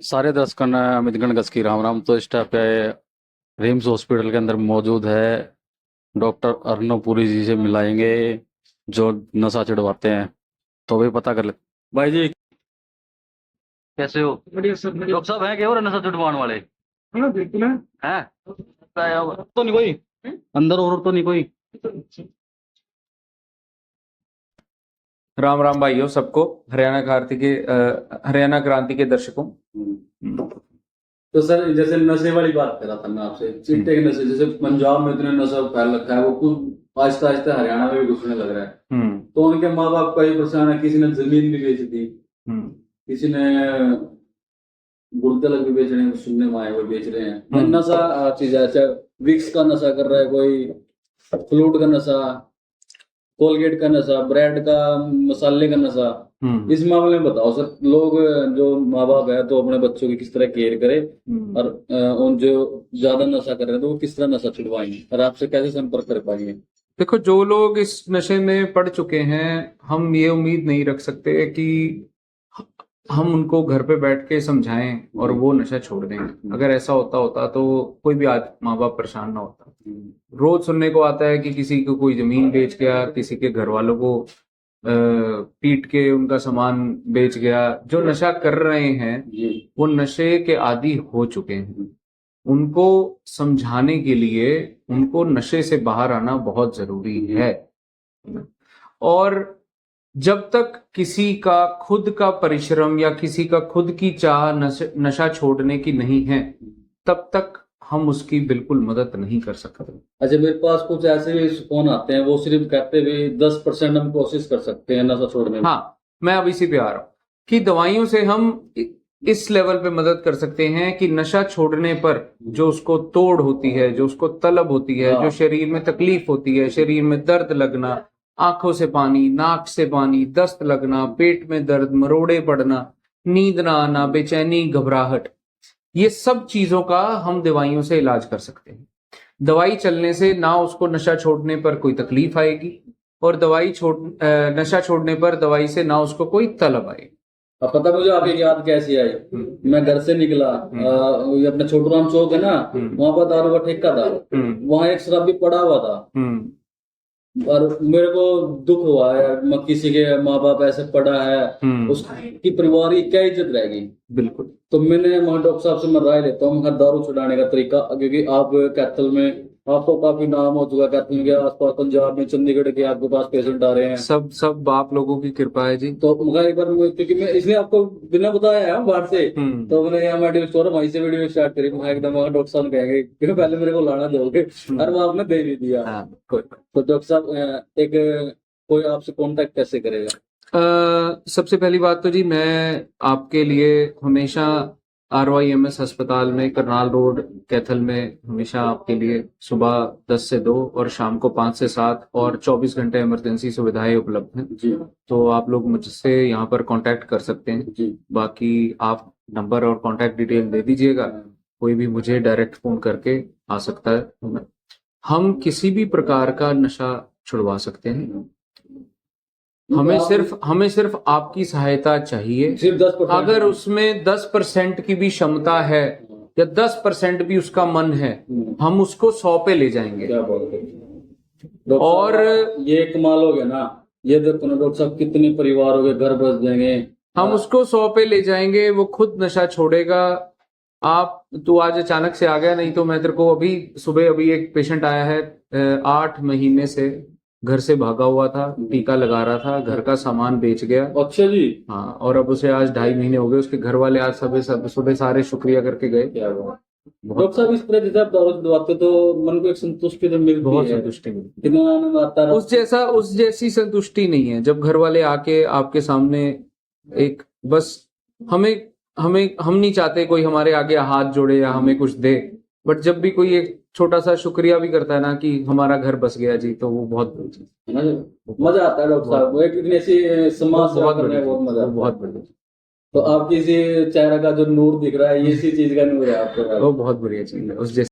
सारे दर्शकों ने अमितगण गज की राम राम। तो इस टाइप पे रिम्स हॉस्पिटल के अंदर मौजूद है डॉक्टर अर्नव पुरी जी से मिलाएंगे जो नशा छुड़वाते हैं। तो भी पता कर ले भाई जी, कैसे हो? बढ़िया सर, बढ़िया। डॉक्टर साहब हैं क्या और नशा छुड़वाने वाले हाँ बिल्कुल है। हैं? तो नहीं कोई अंदर और तो नहीं कोई? राम राम भाइयों सबको, हरियाणा क्रांति के दर्शकों। तो सर जैसे नशे वाली बात कर रहा था मैं आपसे, चिट्टे के नशे, जैसे पंजाब में इतने नशा फैल रखा है, वो कुछ आहिस्ता आहिस्ता हरियाणा में भी घुसने लग रहा है। तो उनके माँ बाप का ही परेशान है, किसी ने जमीन भी बेच दी, किसी ने गुर्दे भी बेच रहे हैं, सुनने में आए हुए बेच रहे हैं। नशा चीज है, चाहे विक्स का नशा कर रहा है कोई, फ्लूट का नशा, कोलगेट का नशा, ब्रेड का, मसाले का नशा। इस मामले में बताओ सर, लोग जो माँ बाप है तो अपने बच्चों की किस तरह केयर करे, और उन जो ज्यादा नशा कर रहे हैं तो वो किस तरह नशा छुड़वाएंगे और आपसे कैसे संपर्क कर पाएंगे? देखो, जो लोग इस नशे में पड़ चुके हैं, हम ये उम्मीद नहीं रख सकते कि हम उनको घर पे बैठ के समझाएं और वो नशा छोड़ देंगे। अगर ऐसा होता तो कोई भी आज माँ बाप परेशान ना होता। रोज सुनने को आता है कि किसी को कोई जमीन बेच गया, किसी के घर वालों को पीट के उनका सामान बेच गया। जो नशा कर रहे हैं वो नशे के आदी हो चुके हैं। उनको समझाने के लिए उनको नशे से बाहर आना बहुत जरूरी है। और जब तक किसी का खुद का परिश्रम या किसी का खुद की चाह नशा छोड़ने की नहीं है, तब तक हम उसकी बिल्कुल मदद नहीं कर सकते। अच्छा, मेरे पास कुछ ऐसे भी फोन आते हैं, वो सिर्फ कहते भी 10% हम कोशिश कर सकते हैं नशा छोड़ने में। हाँ, मैं अब इसी पे आ रहा हूं कि दवाइयों से हम इस लेवल पे मदद कर सकते हैं कि नशा छोड़ने पर जो उसको तोड़ होती है, जो उसको तलब होती है, जो शरीर में तकलीफ होती है, शरीर में दर्द लगना, आंखों से पानी, नाक से पानी, दस्त लगना, पेट में दर्द, मरोड़े पड़ना, नींद ना आना, बेचैनी, घबराहट, ये सब चीजों का हम दवाइयों से इलाज कर सकते हैं। दवाई चलने से ना उसको नशा छोड़ने पर कोई तकलीफ आएगी, और नशा छोड़ने पर दवाई से ना उसको कोई तलब आएगी। अब पता मुझे आपकी याद कैसी आई? मैं घर से निकला, ये अपना छोटू राम चौक है ना, वहां पर दारू का ठेका था, वहां एक शराबी पड़ा हुआ था, और मेरे को दुख हुआ यार, किसी के माँ बाप ऐसे पड़ा है, उसकी परिवार की क्या इज्जत रहेगी? बिल्कुल। तो मैंने वहां डॉक्टर साहब से मैं राय लेता हूँ, दारू छुड़ाने का तरीका, क्योंकि आप कैथल में आपको काफी नाम हो चुका, कैथल के आसपास पंजाब में, चंडीगढ़ के आपके पास पेशेंट आ रहे हैं। सब आप लोगों की कृपा है जी। तो एक बार क्योंकि मैं इसलिए आपको बिना बताया है बाहर से, तो मैंने यहाँ मेडिकल स्टोर वहीं से वीडियो स्टार्ट करी। मैं एकदम डॉक्टर साहब कहेंगे कि पहले मेरे को लाना दोगे, और वो आपने दे भी दिया। तो डॉक्टर साहब एक कोई आपसे कांटेक्ट कैसे करेगा? सबसे पहली बात तो जी, मैं आपके लिए हमेशा RYMS अस्पताल में, करनाल रोड, कैथल में, हमेशा आपके लिए सुबह 10 से 2 और शाम को 5 से 7 और 24 घंटे इमरजेंसी सुविधाएं उपलब्ध हैं जी। तो आप लोग मुझसे यहाँ पर कांटेक्ट कर सकते हैं जी। बाकी आप नंबर और कांटेक्ट डिटेल दे दीजिएगा, कोई भी मुझे डायरेक्ट फोन करके आ सकता है। हम किसी भी प्रकार का नशा छुड़वा सकते हैं। हमें सिर्फ आपकी सहायता चाहिए। सिर्फ 10%? अगर उसमें 10% की भी क्षमता है या 10% भी उसका मन है, हम उसको 100 पे ले जाएंगे। क्या बोलते? और ये कमाल हो गया ना, ये देखो ना डॉक्टर साहब, कितने परिवारों के घर बस जाएंगे। हम उसको 100 पे ले जाएंगे, वो खुद नशा छोड़ेगा। तू आज अचानक से आ गया, नहीं तो मैं तेरे को अभी एक पेशेंट आया है, 8 महीने से घर से भागा हुआ था, टीका लगा रहा था, घर का सामान बेच गया। अच्छा जी। हाँ, और अब उसे आज 2.5 महीने हो गए। उसके घर वाले आज सुबह सारे शुक्रिया करके गए। क्या डॉक्टर साहब, इस तरह जैसे आप दारू दवाते तो मन को एक संतुष्टि तो मिलती है, बहुत संतुष्टि मिलती है। कितना आनंद आता है। उस जैसी संतुष्टि नहीं है जब घर वाले आके आपके सामने एक बस हम नहीं चाहते कोई हमारे आगे हाथ जोड़े या हमें कुछ दे, बट जब भी कोई एक छोटा सा शुक्रिया भी करता है ना कि हमारा घर बस गया जी, तो वो बहुत मजा आता है डॉक्टर साहब। एक इतनी ऐसी समाज सेवा करने में बहुत मजा, बहुत बढ़िया। तो आपकी इसी चेहरे का जो नूर दिख रहा है, ये इसी चीज का नूर है आपको? वो बहुत बढ़िया चीज है। उस जैसे